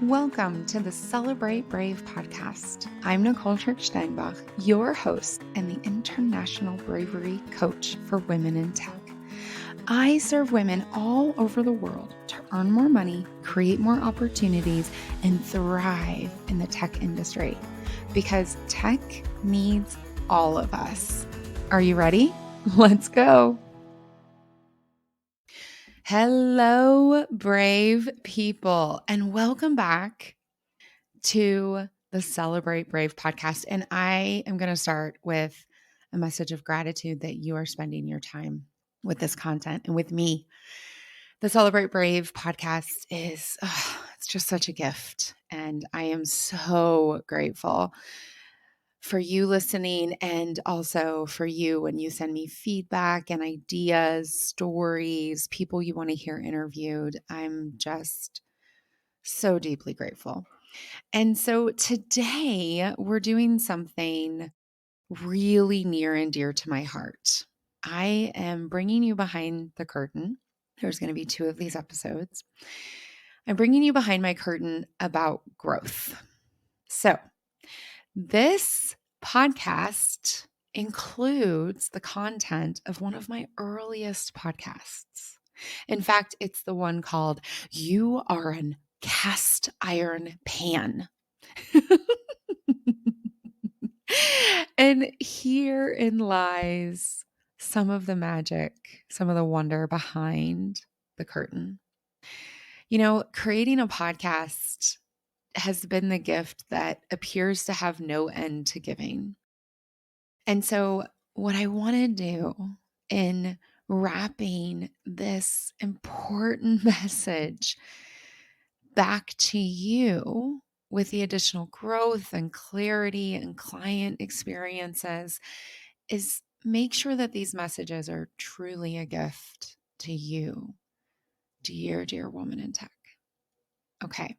Welcome to the Celebrate Brave podcast. I'm Nicole Steinbach, your host and the International Bravery Coach for Women in Tech. I serve women all over the world to earn more money, create more opportunities, and thrive in the tech industry because tech needs all of us. Are you ready? Let's go. Hello, brave people, and welcome back to the Celebrate Brave podcast. And I am going to start with a message of gratitude that you are spending your time with this content and with me. The Celebrate Brave podcast is, it's just such a gift. And I am so grateful for you listening and also for you when you send me feedback and ideas, stories, people you want to hear interviewed. I'm just so deeply grateful. And so today we're doing something really near and dear to my heart. I am bringing you behind the curtain. There's going to be 2 of these episodes. I'm bringing you behind my curtain about growth. So this podcast includes the content of one of my earliest podcasts. In fact, it's the one called You Are an Cast Iron Pan. And herein lies some of the magic, some of the wonder behind the curtain. You know, creating a podcast has been the gift that appears to have no end to giving. And so, what I want to do in wrapping this important message back to you with the additional growth and clarity and client experiences is make sure that these messages are truly a gift to you, dear woman in tech. Okay.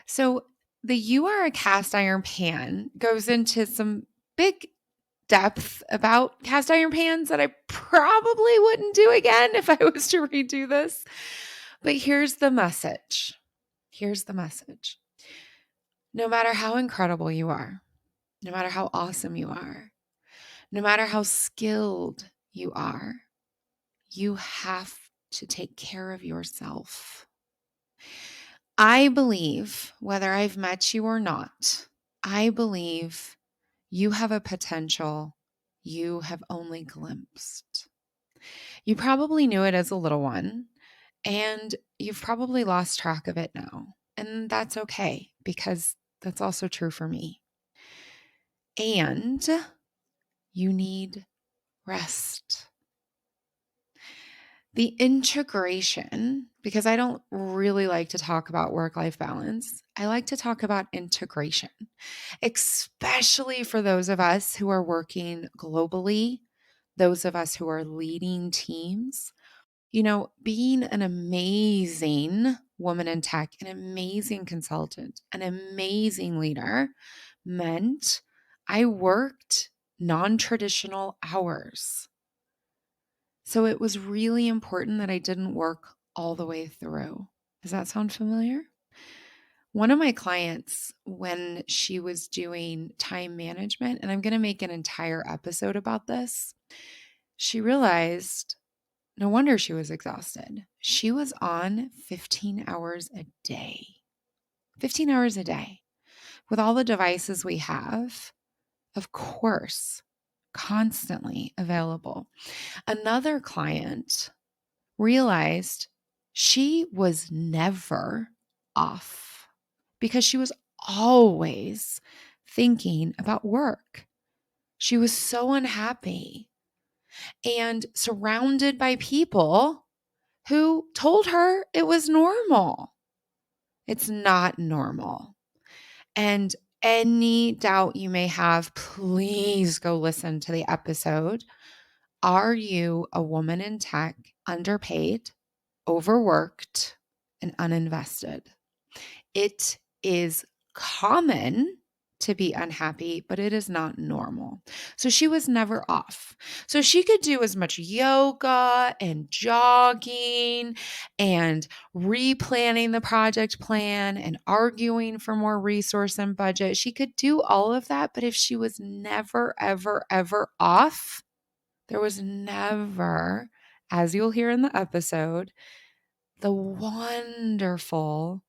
So the You Are a Cast Iron Pan goes into some big depth about cast iron pans that I probably wouldn't do again if I was to redo this. But here's the message. Here's the message. No matter how incredible you are, no matter how awesome you are, no matter how skilled you are, you have to take care of yourself. I believe, whether I've met you or not, I believe you have a potential you have only glimpsed. You probably knew it as a little one, and you've probably lost track of it now. And that's okay, because that's also true for me. And you need rest. The integration, because I don't really like to talk about work-life balance, I like to talk about integration, especially for those of us who are working globally, those of us who are leading teams. You know, being an amazing woman in tech, an amazing consultant, an amazing leader meant I worked non-traditional hours. So it was really important that I didn't work all the way through. Does that sound familiar? One of my clients, when she was doing time management, and I'm going to make an entire episode about this, she realized no wonder she was exhausted. She was on 15 hours a day. 15 hours a day. With all the devices we have, of course, constantly available. Another client realized she was never off because she was always thinking about work. She was so unhappy and surrounded by people who told her it was normal. It's not normal. And any doubt you may have, please go listen to the episode. Are you a woman in tech, underpaid, overworked, and uninvested? It is common to be unhappy, but it is not normal. So she was never off. So she could do as much yoga and jogging and replanning the project plan and arguing for more resource and budget. She could do all of that, but if she was never, ever, ever off, there was never, as you'll hear in the episode, the wonderful,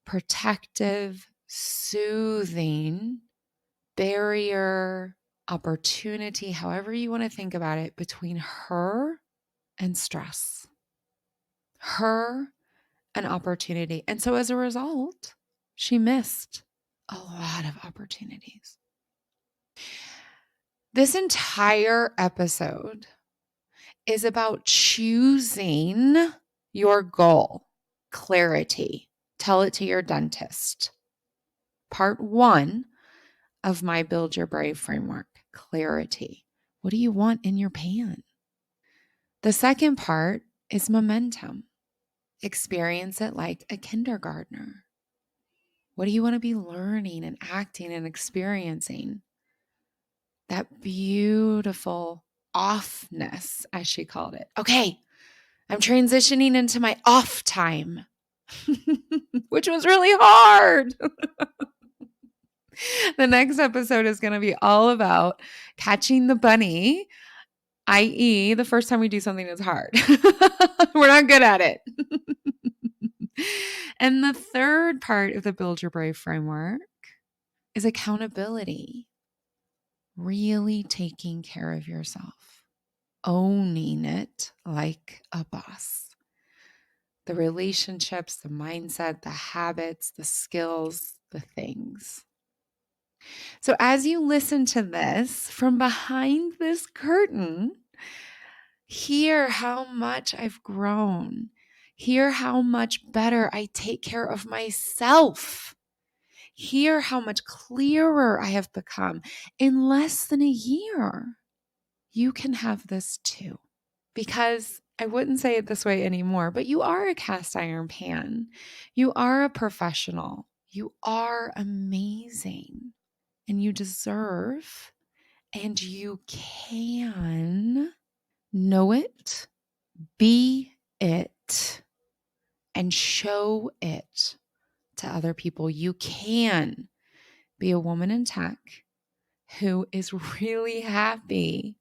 protective, soothing barrier, opportunity, however you want to think about it, between her and stress, her and opportunity. And so as a result, she missed a lot of opportunities. This entire episode is about choosing your goal, clarity. Tell it to your dentist. Part 1 of my Build Your Brave framework, clarity. What do you want in your pan? The second part is momentum. Experience it like a kindergartner. What do you want to be learning and acting and experiencing? That beautiful offness, as she called it. Okay, I'm transitioning into my off time, which was really hard. The next episode is going to be all about catching the bunny, i.e., the first time we do something is hard. We're not good at it. And the third part of the Build Your Brave framework is accountability. Really taking care of yourself, owning it like a boss. The relationships, the mindset, the habits, the skills, the things. So as you listen to this from behind this curtain, hear how much I've grown. Hear how much better I take care of myself. Hear how much clearer I have become in less than a year. You can have this too. Because I wouldn't say it this way anymore, but you are a cast iron pan. You are a professional. You are amazing. And you deserve and you can know it, be it, and show it to other people. You can be a woman in tech who is really happy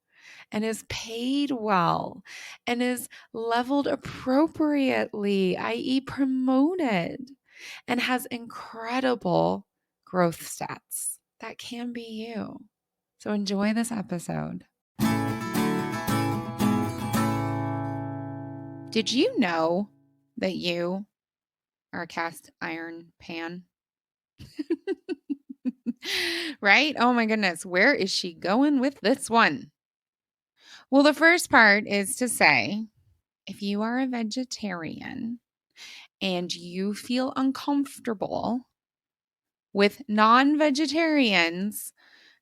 and is paid well and is leveled appropriately, i.e., promoted, and has incredible growth stats. That can be you. So enjoy this episode. Did you know that you are a cast iron pan? Right? Oh my goodness. Where is she going with this one? Well, the first part is to say, if you are a vegetarian and you feel uncomfortable with non-vegetarians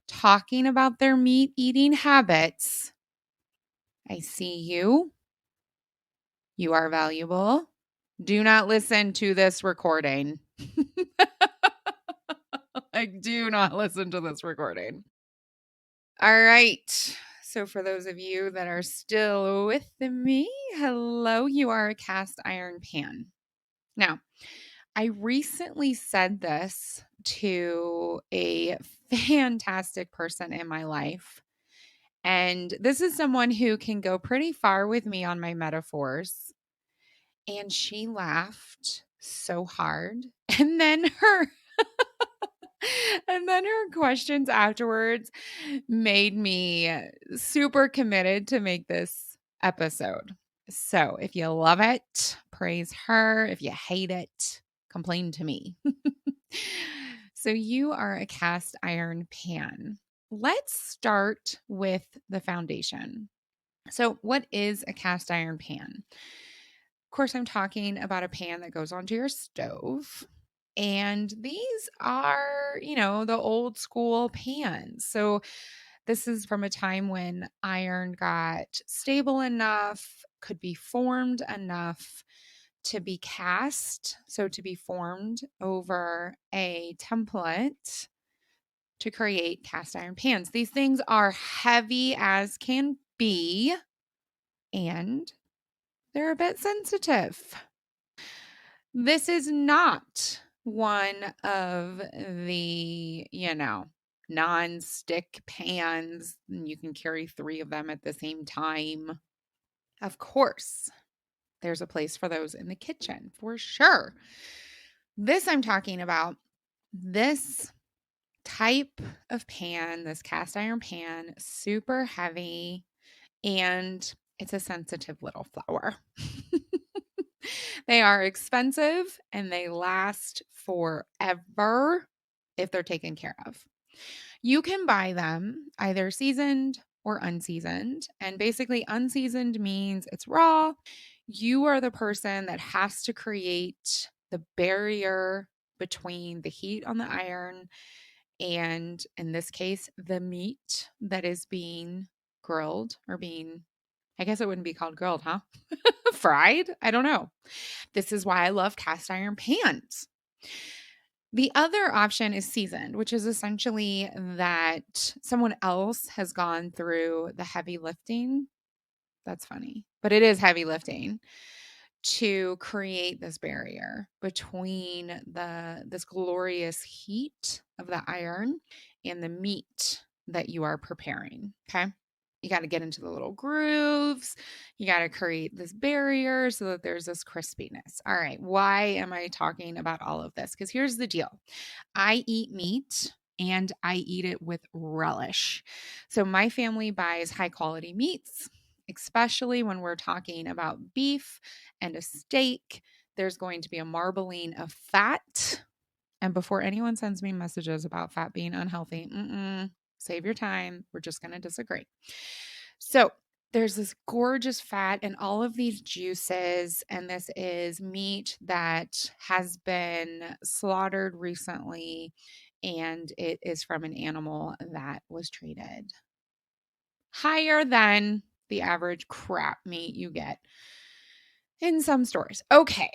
talking about their meat eating habits, I see you. You are valuable. Do not listen to this recording. Like, do not listen to this recording. All right. So for those of you that are still with me, hello, you are a cast iron pan. Now, I recently said this to a fantastic person in my life. And this is someone who can go pretty far with me on my metaphors. And she laughed so hard. And then her questions afterwards made me super committed to make this episode. So if you love it, praise her. If you hate it, complain to me. So you are a cast iron pan. Let's start with the foundation. So what is a cast iron pan? Of course, I'm talking about a pan that goes onto your stove. And these are, the old school pans. So this is from a time when iron got stable enough, could be formed enough to be cast. So to be formed over a template to create cast iron pans. These things are heavy as can be, and they're a bit sensitive. This is not one of the, non-stick pans. You can carry 3 of them at the same time. Of course, there's a place for those in the kitchen for sure. This I'm talking about, this type of pan, this cast iron pan, super heavy, and it's a sensitive little flower. They are expensive and they last forever if they're taken care of. You can buy them either seasoned or unseasoned. And basically, unseasoned means it's raw. You are the person that has to create the barrier between the heat on the iron and, in this case, the meat that is being grilled or being, I guess it wouldn't be called grilled, huh? Fried? I don't know. This is why I love cast iron pans. The other option is seasoned, which is essentially that someone else has gone through the heavy lifting. That's funny, but it is heavy lifting to create this barrier between this glorious heat of the iron and the meat that you are preparing. Okay. You got to get into the little grooves. You got to create this barrier so that there's this crispiness. All right. Why am I talking about all of this? Because here's the deal. I eat meat and I eat it with relish. So my family buys high quality meats, especially when we're talking about beef and a steak. There's going to be a marbling of fat. And before anyone sends me messages about fat being unhealthy, save your time. We're just going to disagree. So there's this gorgeous fat and all of these juices, and this is meat that has been slaughtered recently, and it is from an animal that was treated higher than the average crap meat you get in some stores. Okay,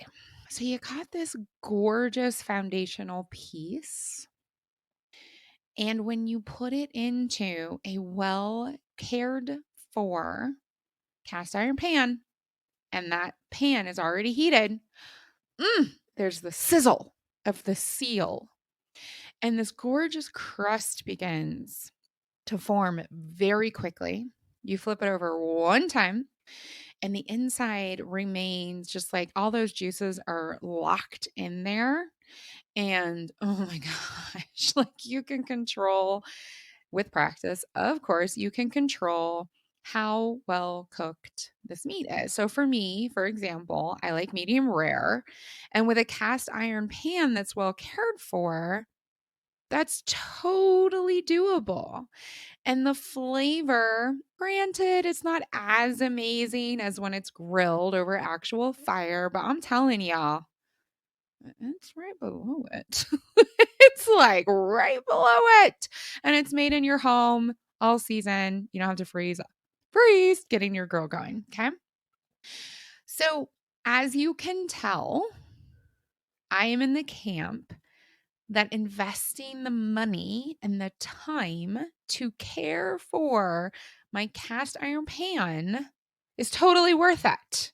so you got this gorgeous foundational piece. And when you put it into a well cared for cast iron pan, and that pan is already heated, there's the sizzle of the seal. And this gorgeous crust begins to form very quickly. You flip it over one time, and the inside remains just like all those juices are locked in there. And oh my gosh, like you can control with practice, of course, you can control how well cooked this meat is. So for me, for example, I like medium rare. And with a cast iron pan that's well cared for, that's totally doable. And the flavor, granted, it's not as amazing as when it's grilled over actual fire, but I'm telling y'all, it's right below it. It's like right below it. And it's made in your home all season. You don't have to freeze getting your grill going. Okay. So, as you can tell, I am in the camp that investing the money and the time to care for my cast iron pan is totally worth it.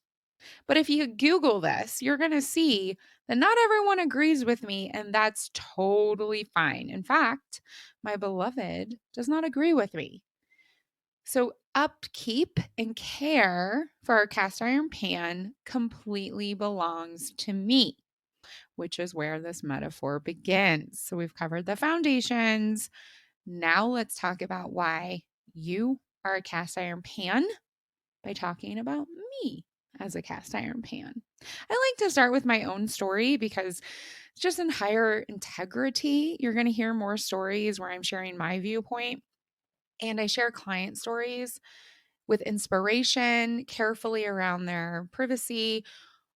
But if you Google this, you're going to see that not everyone agrees with me, and that's totally fine. In fact, my beloved does not agree with me. So, upkeep and care for our cast iron pan completely belongs to me, which is where this metaphor begins. So, we've covered the foundations. Now, let's talk about why you are a cast iron pan by talking about me as a cast iron pan. I like to start with my own story because it's just in higher integrity. You're going to hear more stories where I'm sharing my viewpoint, and I share client stories with inspiration, carefully around their privacy,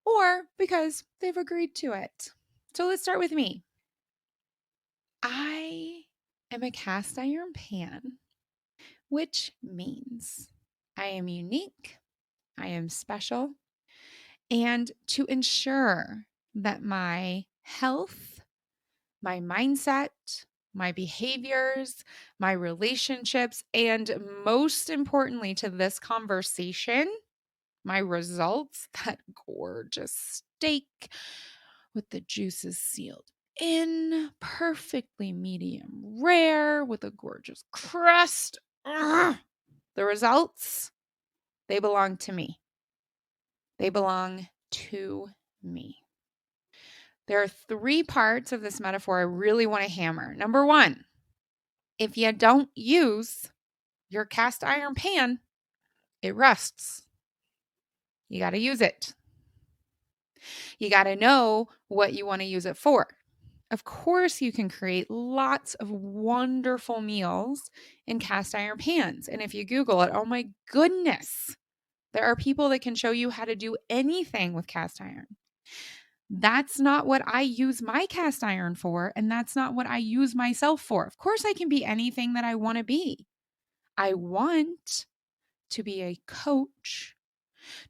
or because they've agreed to it. So let's start with me. I am a cast iron pan, which means I am unique, I am special, and to ensure that my health, my mindset, my behaviors, my relationships, and most importantly to this conversation, my results, that gorgeous steak with the juices sealed in, perfectly medium rare with a gorgeous crust. Ugh. The results, they belong to me. They belong to me. There are 3 parts of this metaphor I really want to hammer. Number 1, if you don't use your cast iron pan, it rusts. You got to use it. You got to know what you want to use it for. Of course, you can create lots of wonderful meals in cast iron pans. And if you Google it, oh my goodness, there are people that can show you how to do anything with cast iron. That's not what I use my cast iron for, and that's not what I use myself for. Of course, I can be anything that I want to be. I want to be a coach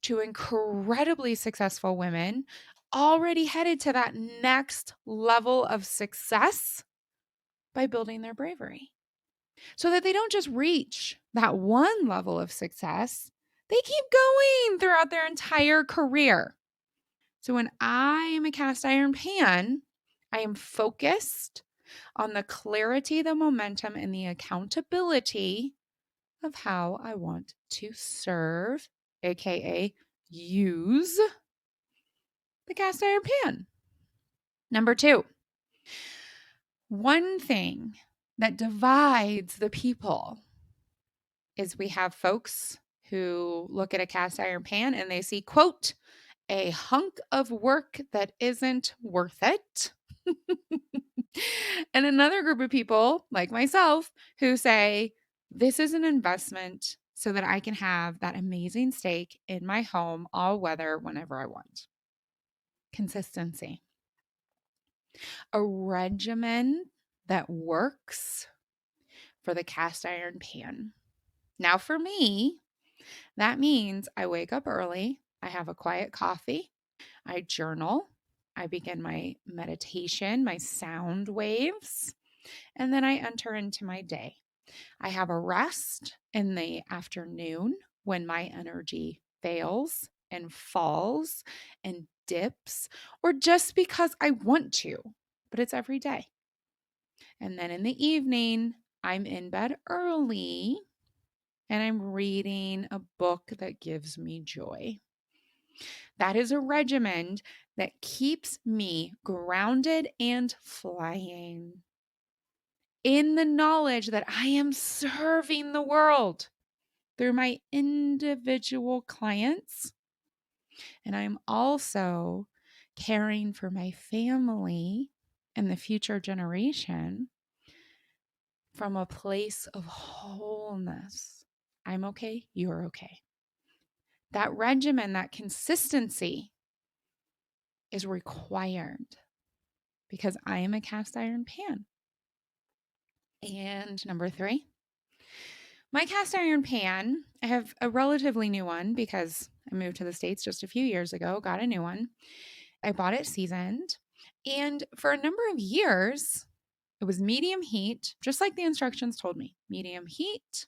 to incredibly successful women already headed to that next level of success by building their bravery so that they don't just reach that one level of success, they keep going throughout their entire career. So when I am a cast iron pan, I am focused on the clarity, the momentum, and the accountability of how I want to serve, aka use the cast iron pan. Number 2, one thing that divides the people is we have folks who look at a cast iron pan and they see, quote, a hunk of work that isn't worth it. And another group of people like myself who say, this is an investment so that I can have that amazing steak in my home all weather whenever I want. Consistency. A regimen that works for the cast iron pan. Now, for me, that means I wake up early, I have a quiet coffee, I journal, I begin my meditation, my sound waves, and then I enter into my day. I have a rest in the afternoon when my energy fails and falls and dips, or just because I want to, but it's every day. And then in the evening, I'm in bed early and I'm reading a book that gives me joy. That is a regimen that keeps me grounded and flying in the knowledge that I am serving the world through my individual clients. And I'm also caring for my family and the future generation from a place of wholeness. I'm okay, you're okay. That regimen, that consistency is required because I am a cast iron pan. And number 3, my cast iron pan, I have a relatively new one because I moved to the States just a few years ago, got a new one. I bought it seasoned. And for a number of years, it was medium heat, just like the instructions told me, medium heat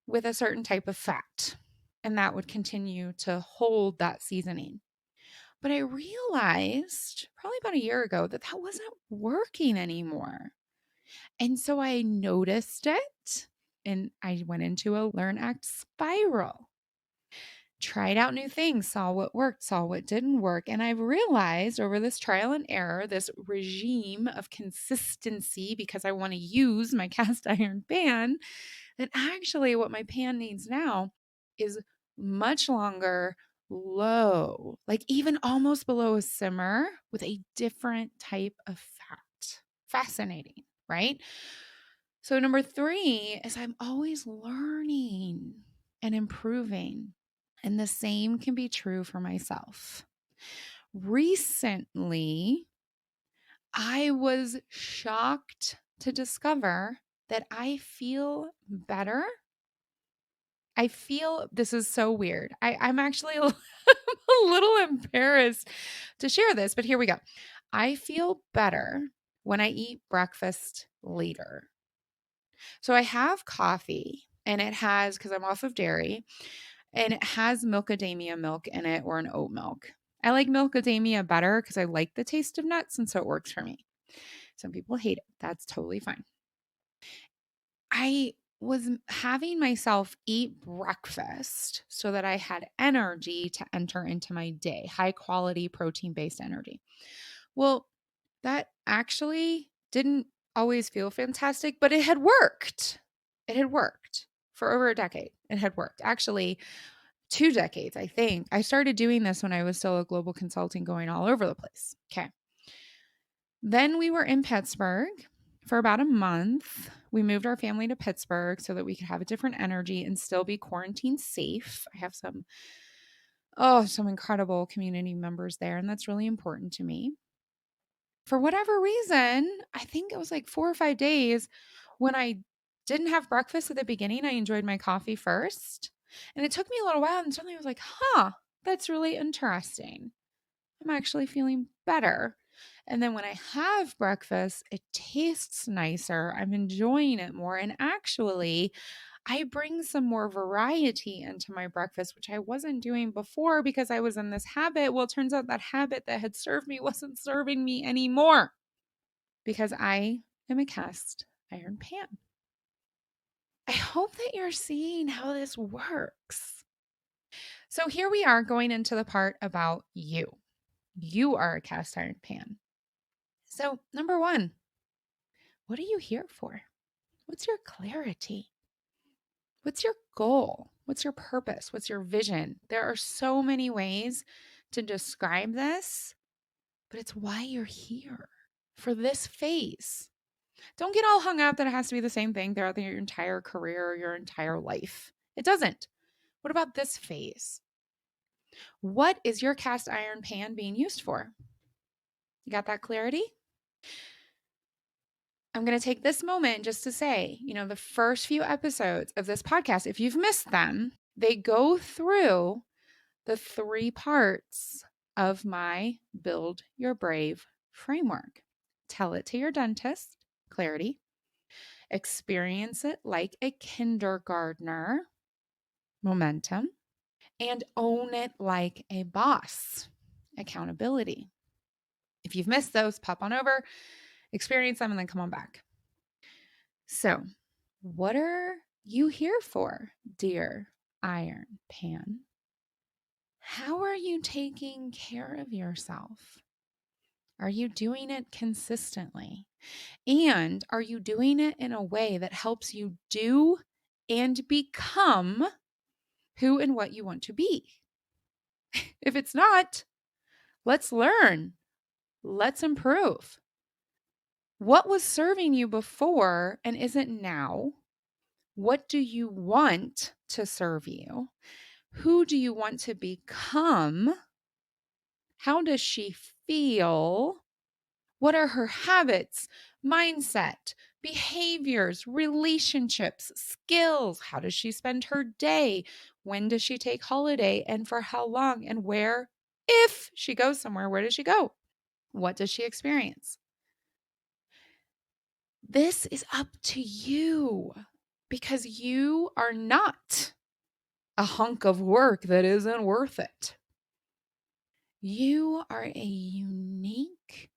with a certain type of fat. And that would continue to hold that seasoning. But I realized probably about a year ago that that wasn't working anymore. And so I noticed it and I went into a learn, act spiral. Tried out new things, saw what worked, saw what didn't work. And I've realized over this trial and error, this regime of consistency, because I want to use my cast iron pan, that actually what my pan needs now is much longer, low, like even almost below a simmer with a different type of fat. Fascinating, right? So, number 3 is I'm always learning and improving. And the same can be true for myself. Recently, I was shocked to discover that I feel better. I feel this is so weird. I'm actually a little embarrassed to share this, but here we go. I feel better when I eat breakfast later. So I have coffee and it has, because I'm off of dairy, and it has macadamia milk in it or an oat milk. I like macadamia better because I like the taste of nuts, and so it works for me. Some people hate it. That's totally fine. I was having myself eat breakfast so that I had energy to enter into my day, high quality protein based energy. Well, that actually didn't always feel fantastic, but it had worked. It had worked for over a decade. It had worked. Actually, 2 decades, I think. I started doing this when I was still at global consulting going all over the place. Okay. Then we were in Pittsburgh for about a month. We moved our family to Pittsburgh so that we could have a different energy and still be quarantine safe. I have some incredible community members there, and that's really important to me. For whatever reason, I think it was like 4 or 5 days when I didn't have breakfast at the beginning. I enjoyed my coffee first. And it took me a little while, and suddenly I was like, huh, that's really interesting. I'm actually feeling better. And then when I have breakfast, it tastes nicer. I'm enjoying it more. And actually, I bring some more variety into my breakfast, which I wasn't doing before because I was in this habit. Well, it turns out that habit that had served me wasn't serving me anymore because I am a cast iron pan. I hope that you're seeing how this works. So here we are going into the part about you. You are a cast iron pan. So, number one, what are you here for? What's your clarity? What's your goal? What's your purpose? What's your vision? There are so many ways to describe this, but it's why you're here for this phase. Don't get all hung up that it has to be the same thing throughout your entire career or your entire life. It doesn't. What about this phase? What is your cast iron pan being used for? You got that clarity? I'm going to take this moment just to say, the first few episodes of this podcast, if you've missed them, they go through the 3 parts of my Build Your Brave framework. Tell it to your dentist, clarity. Experience it like a kindergartner, momentum. And own it like a boss, accountability. If you've missed those, pop on over, experience them, and then come on back. So, what are you here for, dear Iron Pan? How are you taking care of yourself? Are you doing it consistently? And are you doing it in a way that helps you do and become who and what you want to be? If it's not, let's learn. Let's improve. What was serving you before and isn't now? What do you want to serve you? Who do you want to become? How does she feel? What are her habits, mindset, behaviors, relationships, skills? How does she spend her day? When does she take holiday and for how long? And where, if she goes somewhere, where does she go? What does she experience? This is up to you because you are not a hunk of work that isn't worth it. You are a unique,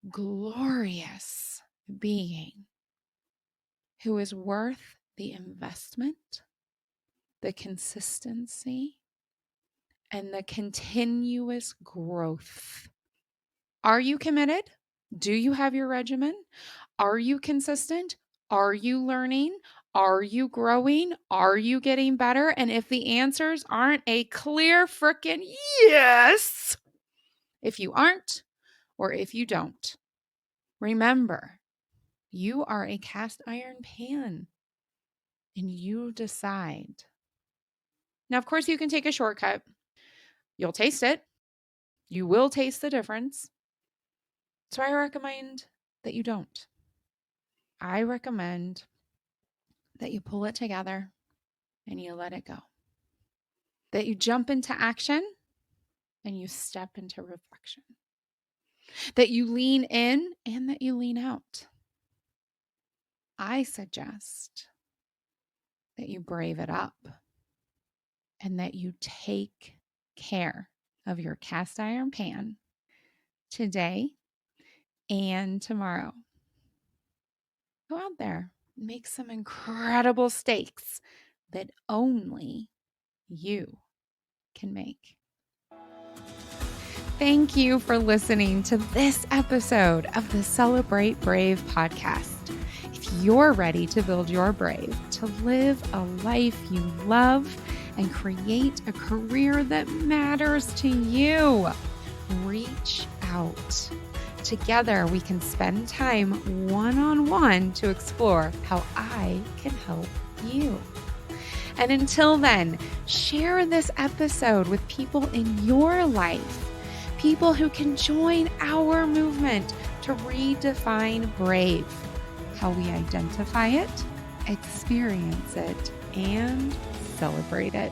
glorious being who is worth the investment, the consistency, and the continuous growth. Are you committed? Do you have your regimen? Are you consistent? Are you learning? Are you growing? Are you getting better? And if the answers aren't a clear frickin' yes, if you aren't, or if you don't, remember, you are a cast iron pan and you decide. Now, of course, you can take a shortcut. You'll taste it. You will taste the difference. So I recommend that you don't. I recommend that you pull it together and you let it go. That you jump into action and you step into reflection. that you lean in and that you lean out. I suggest that you brave it up and that you take care of your cast iron pan today and tomorrow. Go out there, make some incredible steaks that only you can make. Thank you for listening to this episode of the Celebrate Brave podcast. If you're ready to build your brave, to live a life you love, and create a career that matters to you, reach out. Together, we can spend time one-on-one to explore how I can help you. And until then, share this episode with people in your life, people who can join our movement to redefine brave, how we identify it, experience it, and celebrate it.